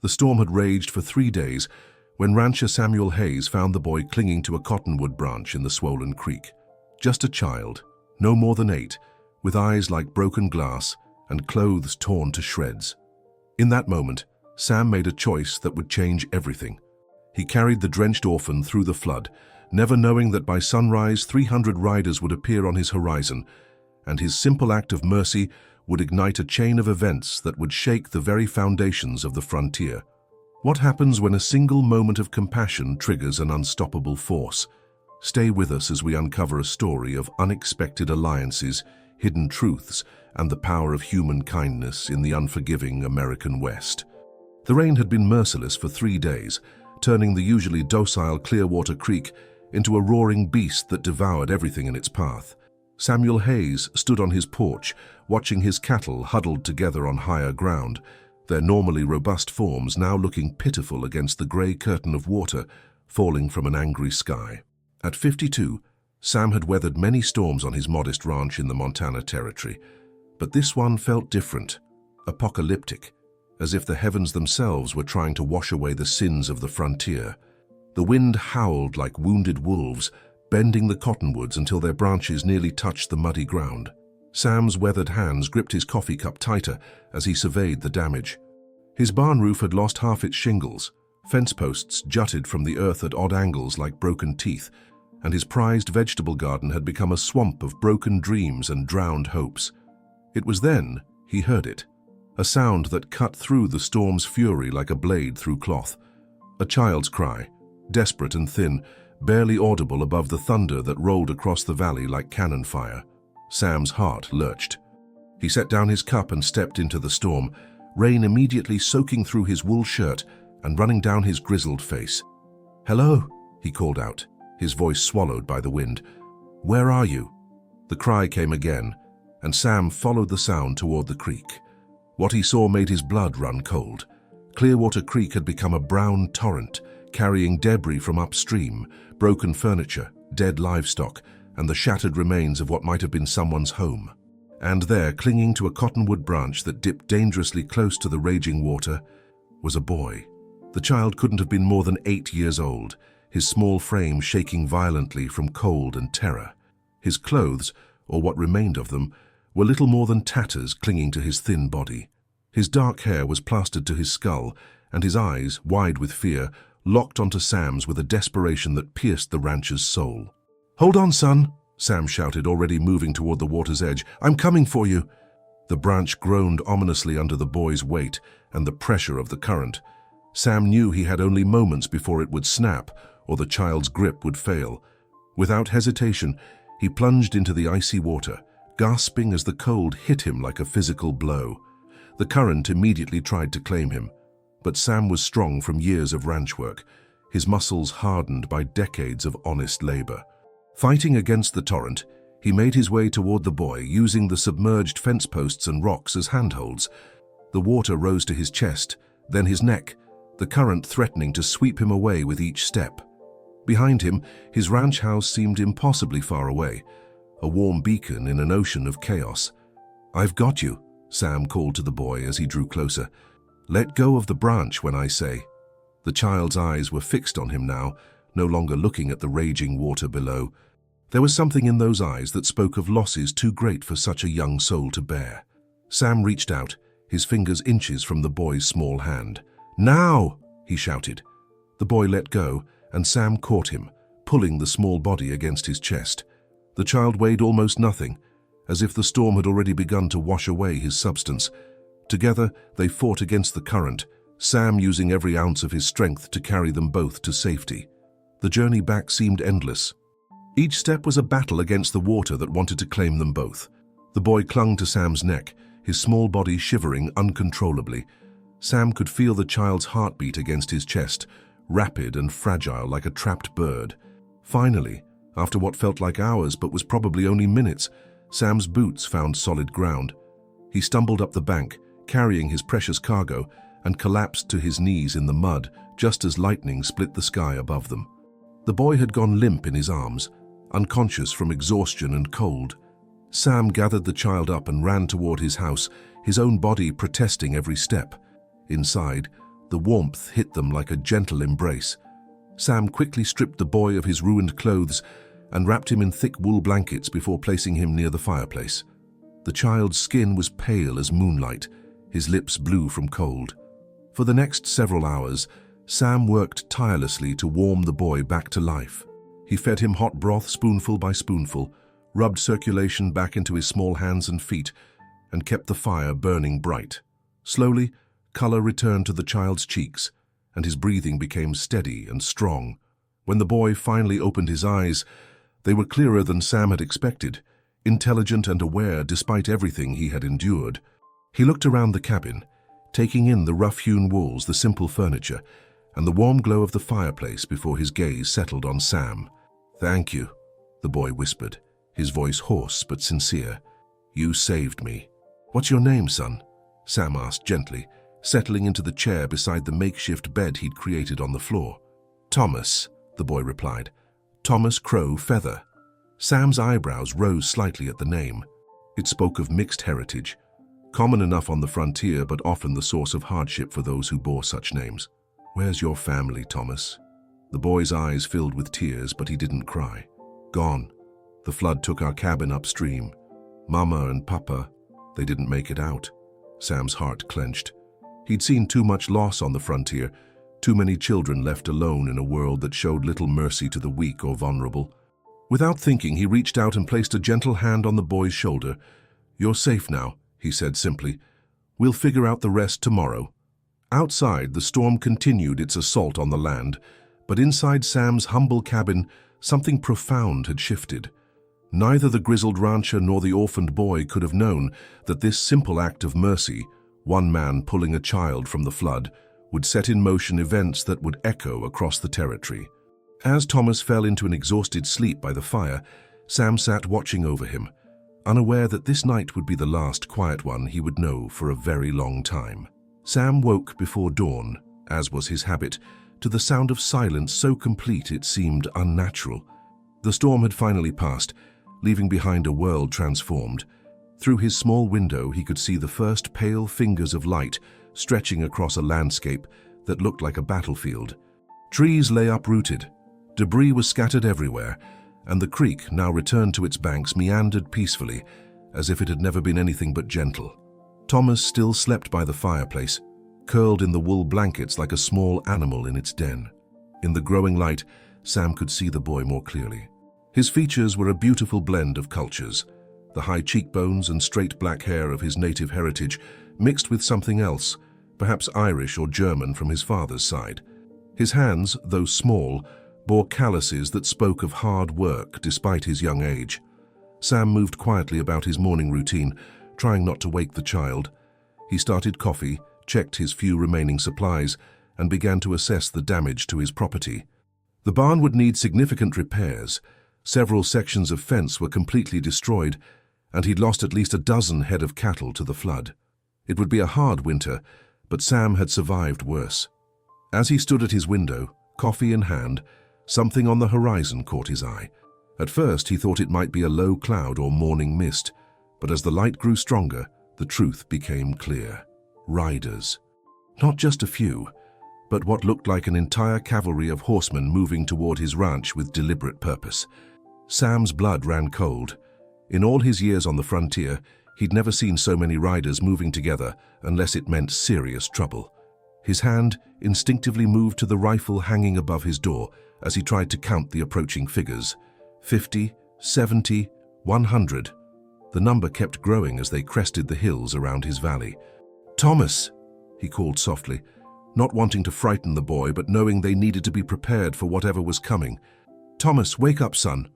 The storm had raged for 3 days when rancher Samuel Hayes found the boy clinging to a cottonwood branch in the swollen creek. Just a child, no more than 8, with eyes like broken glass and clothes torn to shreds. In that moment, Sam made a choice that would change everything. He carried the drenched orphan through the flood, never knowing that by sunrise 300 riders would appear on his horizon, and his simple act of mercy would ignite a chain of events that would shake the very foundations of the frontier. What happens when a single moment of compassion triggers an unstoppable force? Stay with us as we uncover a story of unexpected alliances, hidden truths, and the power of human kindness in the unforgiving American West. The rain had been merciless for 3 days, turning the usually docile Clearwater Creek into a roaring beast that devoured everything in its path. Samuel Hayes stood on his porch, watching his cattle huddled together on higher ground, their normally robust forms now looking pitiful against the grey curtain of water falling from an angry sky. At 52, Sam had weathered many storms on his modest ranch in the Montana Territory, but this one felt different, apocalyptic, as if the heavens themselves were trying to wash away the sins of the frontier. The wind howled like wounded wolves, bending the cottonwoods until their branches nearly touched the muddy ground. Sam's weathered hands gripped his coffee cup tighter as he surveyed the damage. His barn roof had lost half its shingles, fence posts jutted from the earth at odd angles like broken teeth, and his prized vegetable garden had become a swamp of broken dreams and drowned hopes. It was then he heard it, a sound that cut through the storm's fury like a blade through cloth. A child's cry, desperate and thin, barely audible above the thunder that rolled across the valley like cannon fire. Sam's heart lurched. He set down his cup and stepped into the storm, rain immediately soaking through his wool shirt and running down his grizzled face. "Hello," he called out, his voice swallowed by the wind. "Where are you?" The cry came again, and Sam followed the sound toward the creek. What he saw made his blood run cold. Clearwater Creek had become a brown torrent, carrying debris from upstream, broken furniture, dead livestock, and the shattered remains of what might have been someone's home. And there, clinging to a cottonwood branch that dipped dangerously close to the raging water, was a boy. The child couldn't have been more than 8 years old, his small frame shaking violently from cold and terror. His clothes, or what remained of them, were little more than tatters clinging to his thin body. His dark hair was plastered to his skull, and his eyes, wide with fear, locked onto Sam's with a desperation that pierced the rancher's soul. "Hold on, son," Sam shouted, already moving toward the water's edge. "I'm coming for you." The branch groaned ominously under the boy's weight and the pressure of the current. Sam knew he had only moments before it would snap or the child's grip would fail. Without hesitation, he plunged into the icy water, gasping as the cold hit him like a physical blow. The current immediately tried to claim him, but Sam was strong from years of ranch work, his muscles hardened by decades of honest labor. Fighting against the torrent, he made his way toward the boy, using the submerged fence posts and rocks as handholds. The water rose to his chest, then his neck, the current threatening to sweep him away with each step. Behind him, his ranch house seemed impossibly far away, a warm beacon in an ocean of chaos. "I've got you," Sam called to the boy as he drew closer. "Let go of the branch when I say." The child's eyes were fixed on him now, no longer looking at the raging water below. There was something in those eyes that spoke of losses too great for such a young soul to bear. Sam reached out, his fingers inches from the boy's small hand. "Now!" he shouted. The boy let go, and Sam caught him, pulling the small body against his chest. The child weighed almost nothing, as if the storm had already begun to wash away his substance. Together, they fought against the current, Sam using every ounce of his strength to carry them both to safety. The journey back seemed endless. Each step was a battle against the water that wanted to claim them both. The boy clung to Sam's neck, his small body shivering uncontrollably. Sam could feel the child's heartbeat against his chest, rapid and fragile like a trapped bird. Finally, after what felt like hours but was probably only minutes, Sam's boots found solid ground. He stumbled up the bank, carrying his precious cargo, and collapsed to his knees in the mud just as lightning split the sky above them. The boy had gone limp in his arms, unconscious from exhaustion and cold. Sam gathered the child up and ran toward his house, his own body protesting every step. Inside, The warmth hit them like a gentle embrace. Sam quickly stripped the boy of his ruined clothes and wrapped him in thick wool blankets before placing him near the fireplace. The child's skin was pale as moonlight, his lips blue from cold. For the next several hours, Sam worked tirelessly to warm the boy back to life. He fed him hot broth spoonful by spoonful, rubbed circulation back into his small hands and feet, and kept the fire burning bright. Slowly, color returned to the child's cheeks, and his breathing became steady and strong. When the boy finally opened his eyes, they were clearer than Sam had expected, intelligent and aware despite everything he had endured. He looked around the cabin, taking in the rough-hewn walls, the simple furniture, and the warm glow of the fireplace before his gaze settled on Sam. "Thank you," the boy whispered, his voice hoarse but sincere. "You saved me." "What's your name, son?" Sam asked gently, settling into the chair beside the makeshift bed he'd created on the floor. "Thomas," the boy replied. "Thomas Crow Feather." Sam's eyebrows rose slightly at the name. It spoke of mixed heritage, common enough on the frontier but often the source of hardship for those who bore such names. "Where's your family, Thomas?" The boy's eyes filled with tears, but he didn't cry. "Gone. The flood took our cabin upstream. Mama and Papa, they didn't make it out." Sam's heart clenched. He'd seen too much loss on the frontier, too many children left alone in a world that showed little mercy to the weak or vulnerable. Without thinking, he reached out and placed a gentle hand on the boy's shoulder. "You're safe now," he said simply. "We'll figure out the rest tomorrow." Outside, the storm continued its assault on the land, but inside Sam's humble cabin, something profound had shifted. Neither the grizzled rancher nor the orphaned boy could have known that this simple act of mercy, one man pulling a child from the flood, would set in motion events that would echo across the territory. As Thomas fell into an exhausted sleep by the fire, Sam sat watching over him, unaware that this night would be the last quiet one he would know for a very long time. Sam woke before dawn, as was his habit, to the sound of silence so complete it seemed unnatural. The storm had finally passed, leaving behind a world transformed. Through his small window he could see the first pale fingers of light stretching across a landscape that looked like a battlefield. Trees lay uprooted, debris was scattered everywhere, and the creek, now returned to its banks, meandered peacefully, as if it had never been anything but gentle. Thomas still slept by the fireplace, curled in the wool blankets like a small animal in its den. In the growing light, Sam could see the boy more clearly. His features were a beautiful blend of cultures, the high cheekbones and straight black hair of his native heritage mixed with something else, perhaps Irish or German from his father's side. His hands, though small, bore calluses that spoke of hard work despite his young age. Sam moved quietly about his morning routine, trying not to wake the child. He started coffee, checked his few remaining supplies, and began to assess the damage to his property. The barn would need significant repairs. Several sections of fence were completely destroyed, and he'd lost at least a dozen head of cattle to the flood. It would be a hard winter, but Sam had survived worse. As he stood at his window, coffee in hand, something on the horizon caught his eye. At first he thought it might be a low cloud or morning mist, but as the light grew stronger, the truth became clear. Riders. Not just a few, but what looked like an entire cavalry of horsemen moving toward his ranch with deliberate purpose. Sam's blood ran cold. In all his years on the frontier, he'd never seen so many riders moving together unless it meant serious trouble. His hand instinctively moved to the rifle hanging above his door as he tried to count the approaching figures. 50, 70, 100. The number kept growing as they crested the hills around his valley. "Thomas!" he called softly, not wanting to frighten the boy but knowing they needed to be prepared for whatever was coming. "Thomas, wake up, son."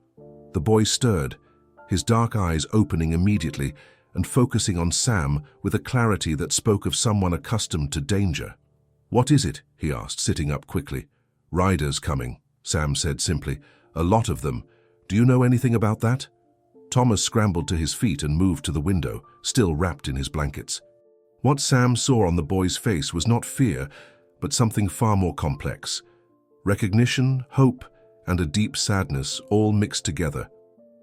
The boy stirred, his dark eyes opening immediately and focusing on Sam with a clarity that spoke of someone accustomed to danger. "What is it?" he asked, sitting up quickly. "Riders coming," Sam said simply. "A lot of them. Do you know anything about that?" Thomas scrambled to his feet and moved to the window, still wrapped in his blankets. What Sam saw on the boy's face was not fear, but something far more complex. Recognition, hope, and a deep sadness all mixed together.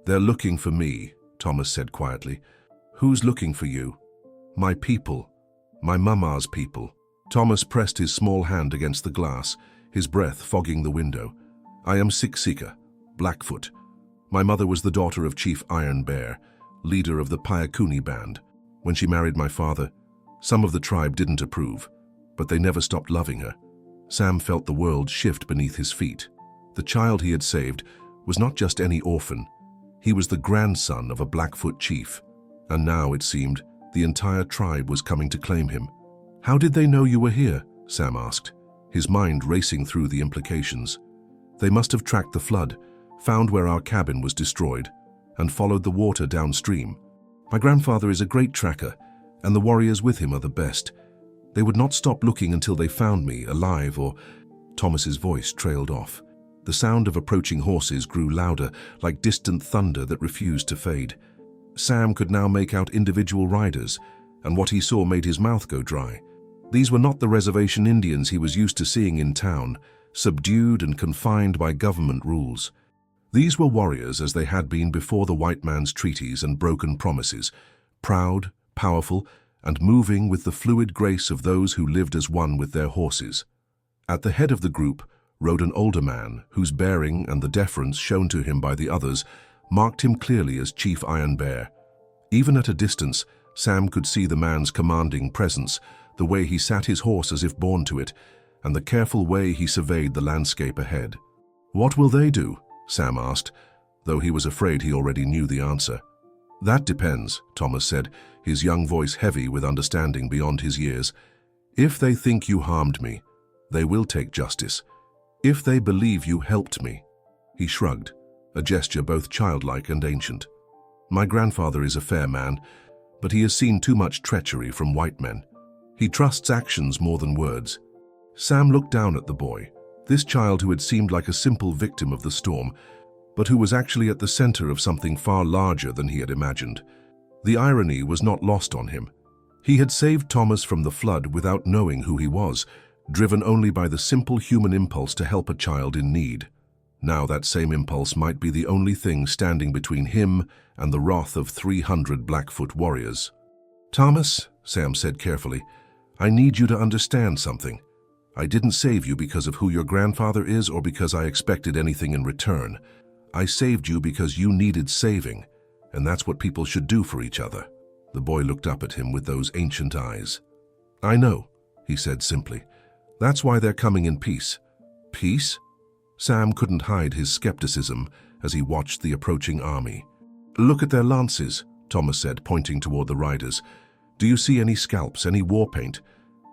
"They're looking for me," Thomas said quietly. "Who's looking for you?" "My people. My mama's people." Thomas pressed his small hand against the glass, his breath fogging the window. I am Siksika, Blackfoot. My mother was the daughter of Chief Iron Bear, leader of the Pyakuni band. When she married my father, some of the tribe didn't approve, but they never stopped loving her. Sam felt the world shift beneath his feet. The child he had saved was not just any orphan. He was the grandson of a Blackfoot chief, and now, it seemed, the entire tribe was coming to claim him. How did they know you were here? Sam asked, his mind racing through the implications. They must have tracked the flood, found where our cabin was destroyed, and followed the water downstream. My grandfather is a great tracker, and the warriors with him are the best. They would not stop looking until they found me, alive or... Thomas's voice trailed off. The sound of approaching horses grew louder, like distant thunder that refused to fade. Sam could now make out individual riders, and what he saw made his mouth go dry. These were not the reservation Indians he was used to seeing in town, subdued and confined by government rules. These were warriors as they had been before the white man's treaties and broken promises, proud, powerful, and moving with the fluid grace of those who lived as one with their horses. At the head of the group rode an older man whose bearing and the deference shown to him by the others marked him clearly as Chief Iron Bear. Even at a distance, Sam could see the man's commanding presence, the way he sat his horse as if born to it, and the careful way he surveyed the landscape ahead. What will they do? Sam asked, though he was afraid he already knew the answer. That depends, Thomas said, his young voice heavy with understanding beyond his years. If they think you harmed me, they will take justice. If they believe you helped me. He shrugged, a gesture both childlike and ancient. My grandfather is a fair man, but he has seen too much treachery from white men. He trusts actions more than words. Sam looked down at the boy, this child who had seemed like a simple victim of the storm, but who was actually at the center of something far larger than he had imagined. The irony was not lost on him. He had saved Thomas from the flood without knowing who he was, driven only by the simple human impulse to help a child in need. Now that same impulse might be the only thing standing between him and the wrath of 300 Blackfoot warriors. Thomas, Sam said carefully, I need you to understand something. I didn't save you because of who your grandfather is or because I expected anything in return. I saved you because you needed saving, and that's what people should do for each other. The boy looked up at him with those ancient eyes. I know, he said simply. That's why they're coming in peace. Peace? Sam couldn't hide his skepticism as he watched the approaching army. Look at their lances, Thomas said, pointing toward the riders. Do you see any scalps, any war paint?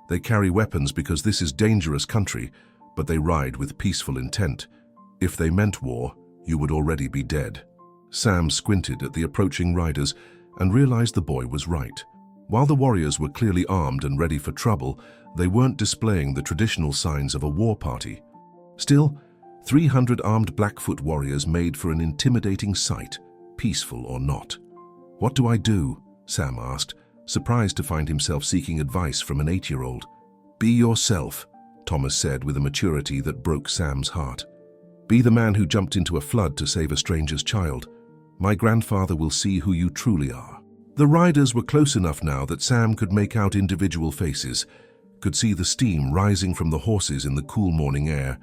They carry weapons because this is dangerous country, but they ride with peaceful intent. If they meant war, you would already be dead. Sam squinted at the approaching riders and realized the boy was right. While the warriors were clearly armed and ready for trouble, they weren't displaying the traditional signs of a war party. Still, 300 armed Blackfoot warriors made for an intimidating sight, peaceful or not. What do I do? Sam asked, surprised to find himself seeking advice from an 8-year-old. Be yourself, Thomas said with a maturity that broke Sam's heart. Be the man who jumped into a flood to save a stranger's child. My grandfather will see who you truly are. The riders were close enough now that Sam could make out individual faces, could see the steam rising from the horses in the cool morning air,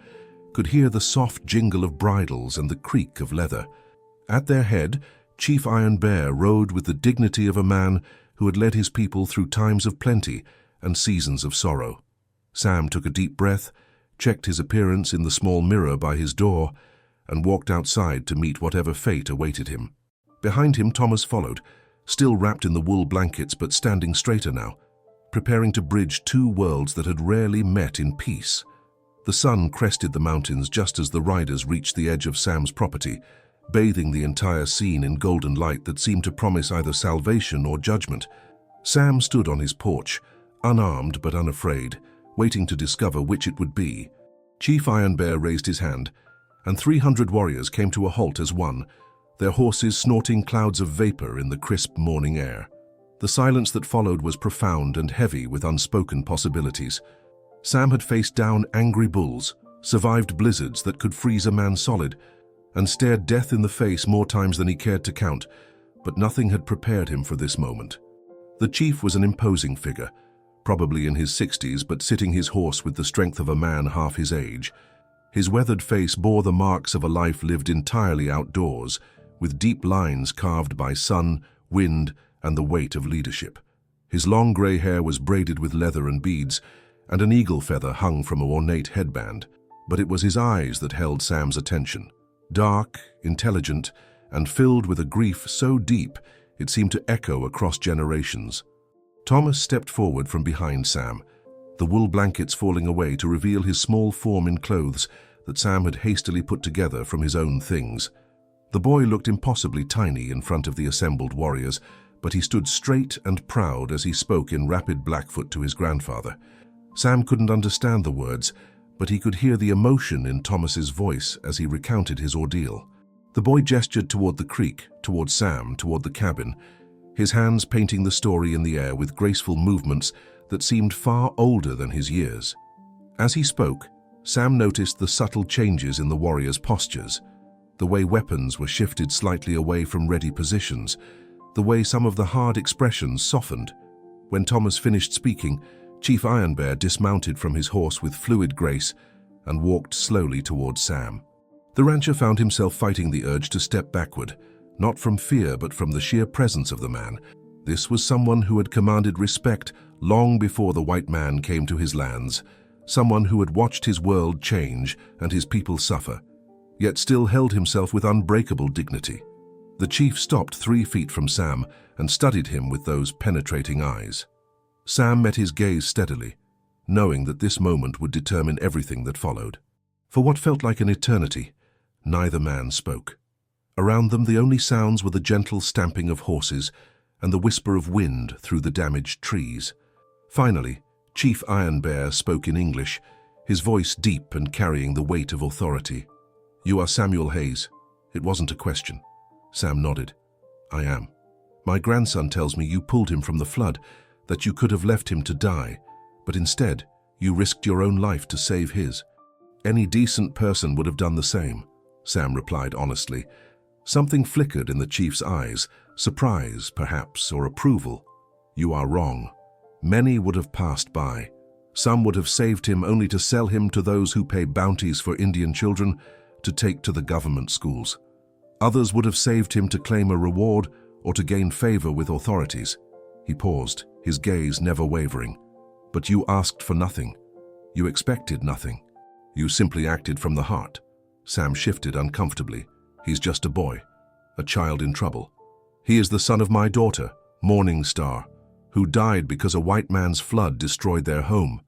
could hear the soft jingle of bridles and the creak of leather. At their head, Chief Iron Bear rode with the dignity of a man who had led his people through times of plenty and seasons of sorrow. Sam took a deep breath, checked his appearance in the small mirror by his door, and walked outside to meet whatever fate awaited him. Behind him, Thomas followed, still wrapped in the wool blankets but standing straighter now, preparing to bridge two worlds that had rarely met in peace. The sun crested the mountains just as the riders reached the edge of Sam's property, bathing the entire scene in golden light that seemed to promise either salvation or judgment. Sam stood on his porch, unarmed but unafraid, waiting to discover which it would be. Chief Iron Bear raised his hand, and 300 warriors came to a halt as one, their horses snorting clouds of vapor in the crisp morning air. The silence that followed was profound and heavy with unspoken possibilities. Sam had faced down angry bulls, survived blizzards that could freeze a man solid, and stared death in the face more times than he cared to count, but nothing had prepared him for this moment. The chief was an imposing figure, probably in his 60s, but sitting his horse with the strength of a man half his age. His weathered face bore the marks of a life lived entirely outdoors, with deep lines carved by sun, wind, and the weight of leadership. His long grey hair was braided with leather and beads, and an eagle feather hung from an ornate headband. But it was his eyes that held Sam's attention. Dark, intelligent, and filled with a grief so deep it seemed to echo across generations. Thomas stepped forward from behind Sam, the wool blankets falling away to reveal his small form in clothes that Sam had hastily put together from his own things. The boy looked impossibly tiny in front of the assembled warriors, but he stood straight and proud as he spoke in rapid Blackfoot to his grandfather. Sam couldn't understand the words, but he could hear the emotion in Thomas's voice as he recounted his ordeal. The boy gestured toward the creek, toward Sam, toward the cabin, his hands painting the story in the air with graceful movements that seemed far older than his years. As he spoke, Sam noticed the subtle changes in the warriors' postures, the way weapons were shifted slightly away from ready positions, the way some of the hard expressions softened. When Thomas finished speaking, Chief Iron Bear dismounted from his horse with fluid grace and walked slowly towards Sam. The rancher found himself fighting the urge to step backward, not from fear but from the sheer presence of the man. This was someone who had commanded respect long before the white man came to his lands, someone who had watched his world change and his people suffer, yet still held himself with unbreakable dignity. The chief stopped 3 feet from Sam and studied him with those penetrating eyes. Sam met his gaze steadily, knowing that this moment would determine everything that followed. For what felt like an eternity, neither man spoke. Around them the only sounds were the gentle stamping of horses and the whisper of wind through the damaged trees. Finally, Chief Iron Bear spoke in English, his voice deep and carrying the weight of authority. "You are Samuel Hayes." It wasn't a question. Sam nodded. "I am. My grandson tells me you pulled him from the flood, that you could have left him to die, but instead you risked your own life to save his." "Any decent person would have done the same," Sam replied honestly. Something flickered in the chief's eyes, surprise, perhaps, or approval. "You are wrong. Many would have passed by. Some would have saved him only to sell him to those who pay bounties for Indian children to take to the government schools. Others would have saved him to claim a reward or to gain favor with authorities." He paused, his gaze never wavering. "But you asked for nothing. You expected nothing. You simply acted from the heart." Sam shifted uncomfortably. "He's just a boy, a child in trouble. He is the son of my daughter, Morning Star, who died because a white man's flood destroyed their home,"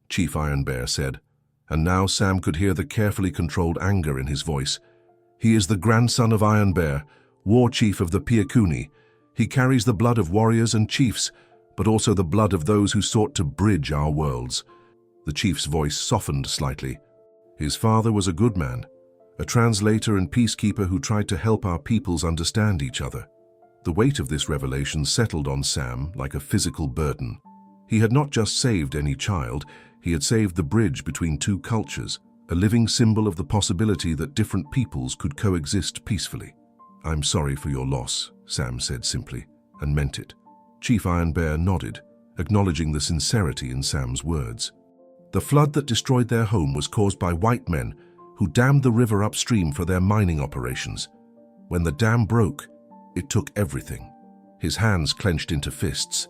Chief Iron Bear said, and now Sam could hear the carefully controlled anger in his voice. "He is the grandson of Iron Bear, war chief of the Piakuni. He carries the blood of warriors and chiefs, but also the blood of those who sought to bridge our worlds." The chief's voice softened slightly. "His father was a good man, a translator and peacekeeper who tried to help our peoples understand each other." The weight of this revelation settled on Sam like a physical burden. He had not just saved any child, he had saved the bridge between two cultures, a living symbol of the possibility that different peoples could coexist peacefully. "I'm sorry for your loss," Sam said simply, and meant it. Chief Iron Bear nodded, acknowledging the sincerity in Sam's words. "The flood that destroyed their home was caused by white men who dammed the river upstream for their mining operations. When the dam broke, it took everything." His hands clenched into fists.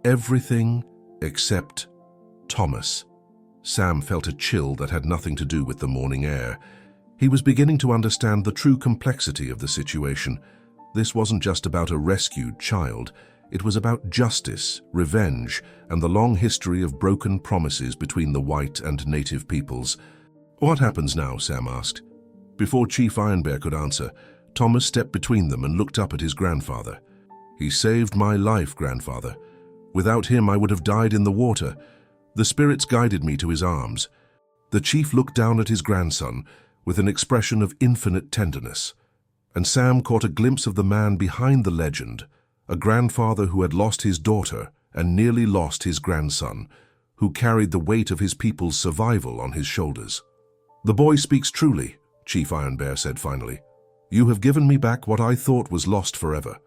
Everything except Thomas. Sam felt a chill that had nothing to do with the morning air. He was beginning to understand the true complexity of the situation. This wasn't just about a rescued child. It was about justice, revenge, and the long history of broken promises between the white and native peoples. "What happens now?" Sam asked. Before Chief Iron Bear could answer, Thomas stepped between them and looked up at his grandfather. "He saved my life, grandfather. Without him, I would have died in the water. The spirits guided me to his arms." The chief looked down at his grandson with an expression of infinite tenderness, and Sam caught a glimpse of the man behind the legend, a grandfather who had lost his daughter and nearly lost his grandson, who carried the weight of his people's survival on his shoulders. "The boy speaks truly," Chief Iron Bear said finally. "You have given me back what I thought was lost forever.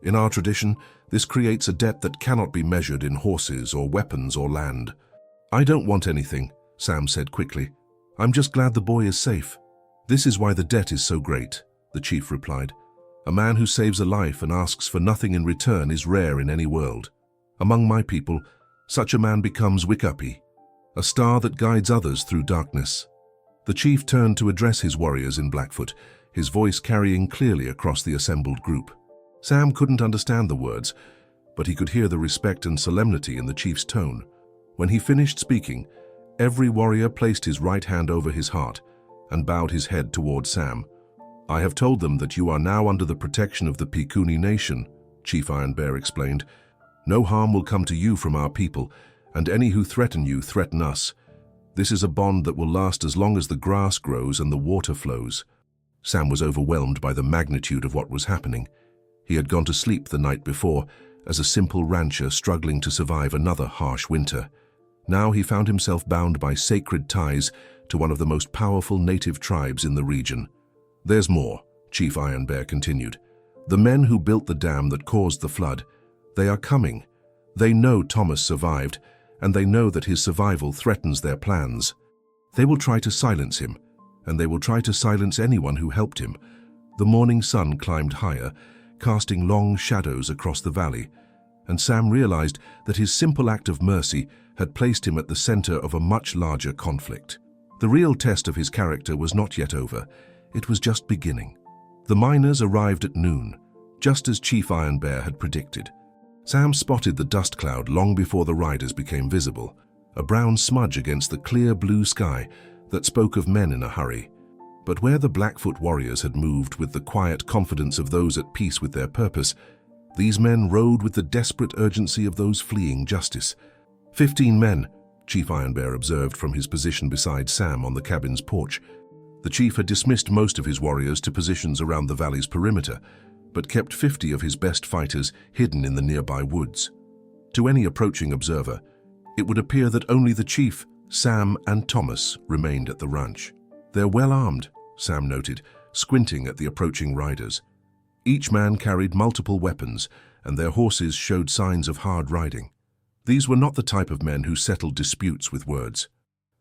In our tradition, this creates a debt that cannot be measured in horses or weapons or land. I don't want anything, Sam said quickly. I'm just glad the boy is safe. This is why the debt is so great, the chief replied. A man who saves a life and asks for nothing in return is rare in any world. Among my people, such a man becomes Wikapi, a star that guides others through darkness. The chief turned to address his warriors in Blackfoot, his voice carrying clearly across the assembled group. Sam couldn't understand the words, but he could hear the respect and solemnity in the chief's tone. When he finished speaking, every warrior placed his right hand over his heart and bowed his head toward Sam. I have told them that you are now under the protection of the Pikuni Nation, Chief Iron Bear explained. No harm will come to you from our people, and any who threaten you threaten us. This is a bond that will last as long as the grass grows and the water flows. Sam was overwhelmed by the magnitude of what was happening. He had gone to sleep the night before as a simple rancher struggling to survive another harsh winter. Now he found himself bound by sacred ties to one of the most powerful native tribes in the region. There's more, Chief Iron Bear continued. The men who built the dam that caused the flood, they are coming. They know Thomas survived, and they know that his survival threatens their plans. They will try to silence him, and they will try to silence anyone who helped him. The morning sun climbed higher, casting long shadows across the valley, and Sam realized that his simple act of mercy had placed him at the center of a much larger conflict. The real test of his character was not yet over. It was just beginning. The miners arrived at noon, just as Chief Iron Bear had predicted. Sam spotted the dust cloud long before the riders became visible, a brown smudge against the clear blue sky that spoke of men in a hurry. But where the Blackfoot warriors had moved with the quiet confidence of those at peace with their purpose, these men rode with the desperate urgency of those fleeing justice. 15 men, Chief Iron Bear observed from his position beside Sam on the cabin's porch. The chief had dismissed most of his warriors to positions around the valley's perimeter, but kept 50 of his best fighters hidden in the nearby woods. To any approaching observer, it would appear that only the chief, Sam, and Thomas remained at the ranch. They're well armed, Sam noted, squinting at the approaching riders. Each man carried multiple weapons, and their horses showed signs of hard riding. These were not the type of men who settled disputes with words.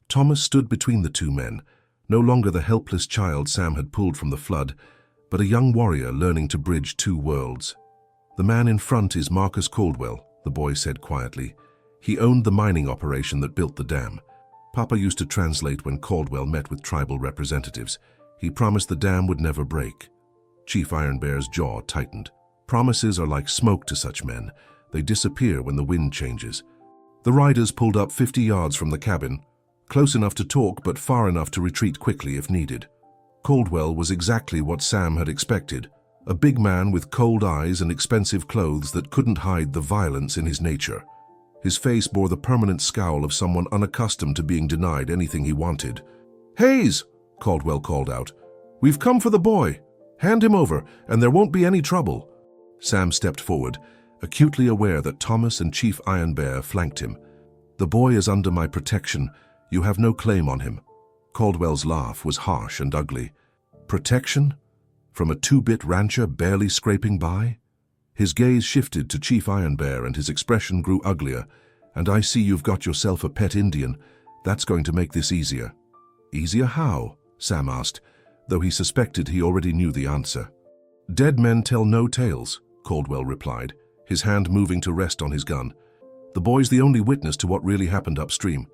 Thomas stood between the two men, no longer the helpless child Sam had pulled from the flood, but a young warrior learning to bridge two worlds. The man in front is Marcus Caldwell, the boy said quietly. He owned the mining operation that built the dam. Papa used to translate when Caldwell met with tribal representatives. He promised the dam would never break. Chief Iron Bear's jaw tightened. Promises are like smoke to such men. They disappear when the wind changes. The riders pulled up 50 yards from the cabin, close enough to talk but far enough to retreat quickly if needed. Caldwell was exactly what Sam had expected, a big man with cold eyes and expensive clothes that couldn't hide the violence in his nature. His face bore the permanent scowl of someone unaccustomed to being denied anything he wanted. "Hayes!" Caldwell called out. "We've come for the boy. Hand him over, and there won't be any trouble." Sam stepped forward, acutely aware that Thomas and Chief Iron Bear flanked him. "The boy is under my protection. You have no claim on him." Caldwell's laugh was harsh and ugly. "Protection? From a two-bit rancher barely scraping by?" His gaze shifted to Chief Iron Bear and his expression grew uglier. "And I see you've got yourself a pet Indian. That's going to make this easier." "Easier how?" Sam asked, though he suspected he already knew the answer. "Dead men tell no tales," Caldwell replied, his hand moving to rest on his gun. "The boy's the only witness to what really happened upstream.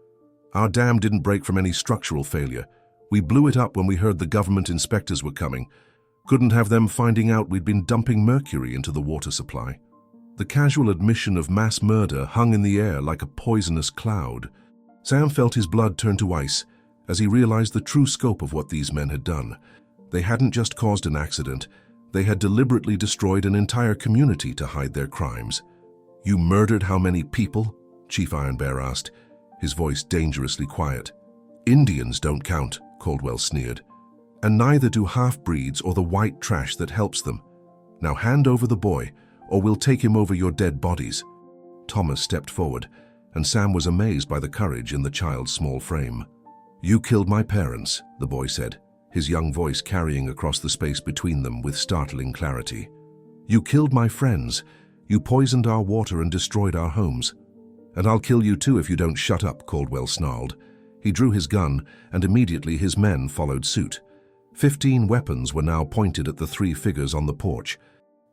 Our dam didn't break from any structural failure. We blew it up when we heard the government inspectors were coming. Couldn't have them finding out we'd been dumping mercury into the water supply." The casual admission of mass murder hung in the air like a poisonous cloud. Sam felt his blood turn to ice as he realized the true scope of what these men had done. They hadn't just caused an accident, they had deliberately destroyed an entire community to hide their crimes. "You murdered how many people?" Chief Iron Bear asked, his voice dangerously quiet. "Indians don't count," Caldwell sneered. "And neither do half-breeds or the white trash that helps them. Now hand over the boy, or we'll take him over your dead bodies." Thomas stepped forward, and Sam was amazed by the courage in the child's small frame. "You killed my parents," the boy said, his young voice carrying across the space between them with startling clarity. You killed my friends. You poisoned our water and destroyed our homes. And I'll kill you too if you don't shut up, Caldwell snarled. He drew his gun, and immediately his men followed suit. 15 weapons were now pointed at the 3 figures on the porch.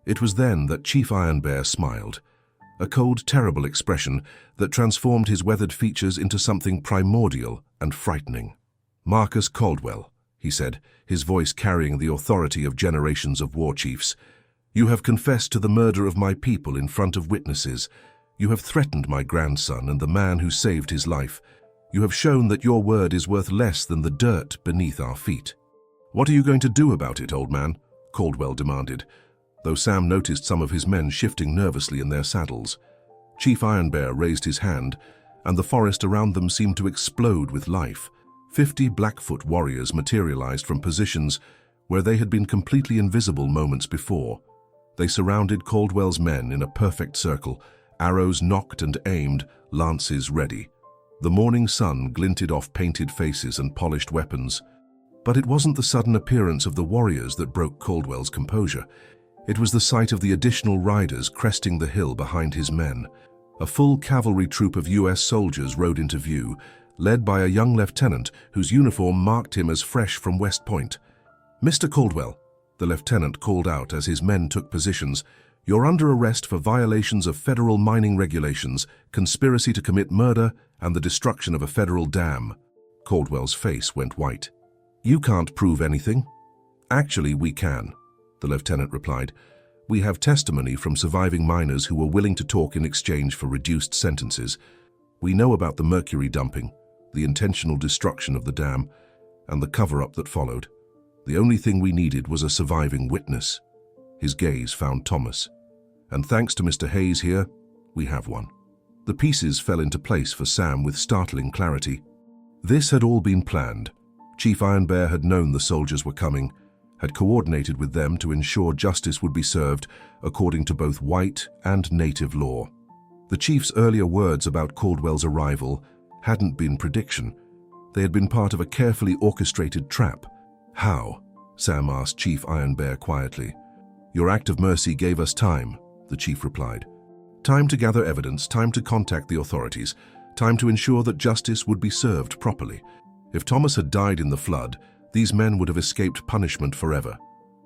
It was then that Chief Ironbear smiled, a cold, terrible expression that transformed his weathered features into something primordial and frightening. "Marcus Caldwell," he said, his voice carrying the authority of generations of war chiefs, "you have confessed to the murder of my people in front of witnesses. You have threatened my grandson and the man who saved his life. You have shown that your word is worth less than the dirt beneath our feet." "What are you going to do about it, old man?" Caldwell demanded, though Sam noticed some of his men shifting nervously in their saddles. Chief Ironbear raised his hand, and the forest around them seemed to explode with life. 50 Blackfoot warriors materialized from positions where they had been completely invisible moments before. They surrounded Caldwell's men in a perfect circle, arrows nocked and aimed, lances ready. The morning sun glinted off painted faces and polished weapons. But it wasn't the sudden appearance of the warriors that broke Caldwell's composure. It was the sight of the additional riders cresting the hill behind his men. A full cavalry troop of U.S. soldiers rode into view, led by a young lieutenant whose uniform marked him as fresh from West Point. "Mr. Caldwell," the lieutenant called out as his men took positions, "you're under arrest for violations of federal mining regulations, conspiracy to commit murder, and the destruction of a federal dam." Caldwell's face went white. "You can't prove anything." "Actually, we can," the lieutenant replied. "We have testimony from surviving miners who were willing to talk in exchange for reduced sentences. We know about the mercury dumping, the intentional destruction of the dam, and the cover-up that followed. The only thing we needed was a surviving witness." His gaze found Thomas. "And thanks to Mr. Hayes here, we have one." The pieces fell into place for Sam with startling clarity. This had all been planned. Chief Ironbear had known the soldiers were coming, had coordinated with them to ensure justice would be served according to both white and native law. The chief's earlier words about Caldwell's arrival hadn't been prediction. They had been part of a carefully orchestrated trap. "How?" Sam asked Chief Ironbear quietly. "Your act of mercy gave us time," the chief replied. "Time to gather evidence, time to contact the authorities, time to ensure that justice would be served properly. If Thomas had died in the flood, these men would have escaped punishment forever."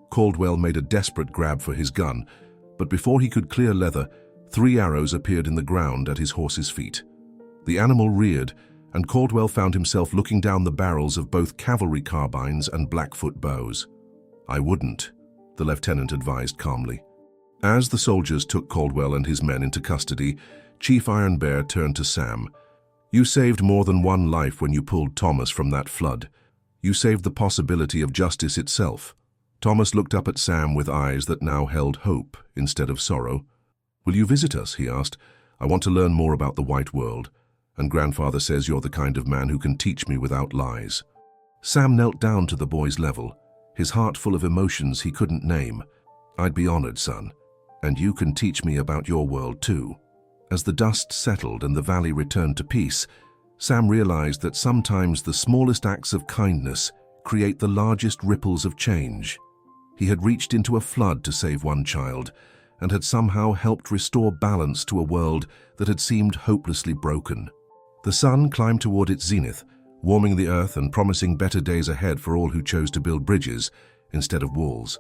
Caldwell made a desperate grab for his gun, but before he could clear leather, 3 arrows appeared in the ground at his horse's feet. The animal reared, and Caldwell found himself looking down the barrels of both cavalry carbines and Blackfoot bows. "I wouldn't," the lieutenant advised calmly. As the soldiers took Caldwell and his men into custody, Chief Ironbear turned to Sam. "You saved more than one life when you pulled Thomas from that flood. You saved the possibility of justice itself." Thomas looked up at Sam with eyes that now held hope instead of sorrow. "Will you visit us?" he asked. "I want to learn more about the white world, and Grandfather says you're the kind of man who can teach me without lies." Sam knelt down to the boy's level, his heart full of emotions he couldn't name. "I'd be honored, son. And you can teach me about your world too." As the dust settled and the valley returned to peace, Sam realized that sometimes the smallest acts of kindness create the largest ripples of change. He had reached into a flood to save one child, and had somehow helped restore balance to a world that had seemed hopelessly broken. The sun climbed toward its zenith, warming the earth and promising better days ahead for all who chose to build bridges instead of walls.